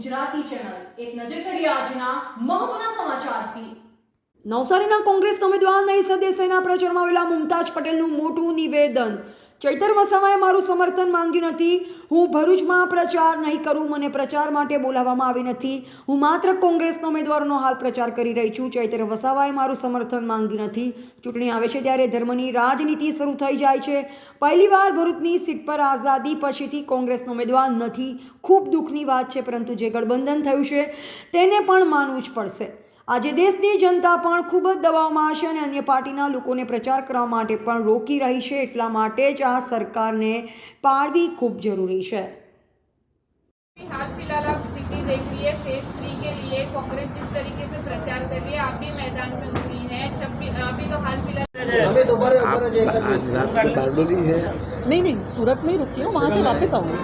Gujarati channel એક નજર કરીએ આજના મહત્વના સમાચારથી। નવસારીના કોંગ્રેસ ઉમેદવાર નૈસદ દેસાઈના પ્રચારમાં આવેલા મુમતાજ પટેલનું મોટું નિવેદન। ચૈતર વસાવાએ મારું સમર્થન માંગ્યું નથી। હું ભરૂચમાં પ્રચાર નહીં કરું, મને પ્રચાર માટે બોલાવવામાં આવી નથી। હું માત્ર કોંગ્રેસના ઉમેદવારોનો હાલ પ્રચાર કરી રહી છું। ચૈતર વસાવાએ મારું સમર્થન માંગ્યું નથી। ચૂંટણી આવે છે ત્યારે ધર્મની રાજનીતિ શરૂ થઈ જાય છે। પહેલીવાર ભરૂચની સીટ પર આઝાદી પછીથી કોંગ્રેસનો ઉમેદવાર નથી। ખૂબ દુઃખની વાત છે, પરંતુ જે ગઠબંધન થયું છે તેને પણ માનવું જ પડશે। આજે દેશની જનતા પણ ખૂબ જ દબાવમાં છે અને અન્ય પાર્ટીના લોકોને પ્રચાર કરવા માટે પણ રોકી રહી છે। એટલા માટે જ આ સરકારને પાડવી ખૂબ જરૂરી છે। हाल फिलहाल आप स्थिति देखिए, फेज 3 के लिए कांग्रेस जिस तरीके से प्रचार कर रही है, आप भी मैदान में उतरी है। अभी तो हाल फिलहाल आज रात को बारडोली है। नहीं, सूरत में ही रुकी हूँ, वहाँ से वापस आऊँगी।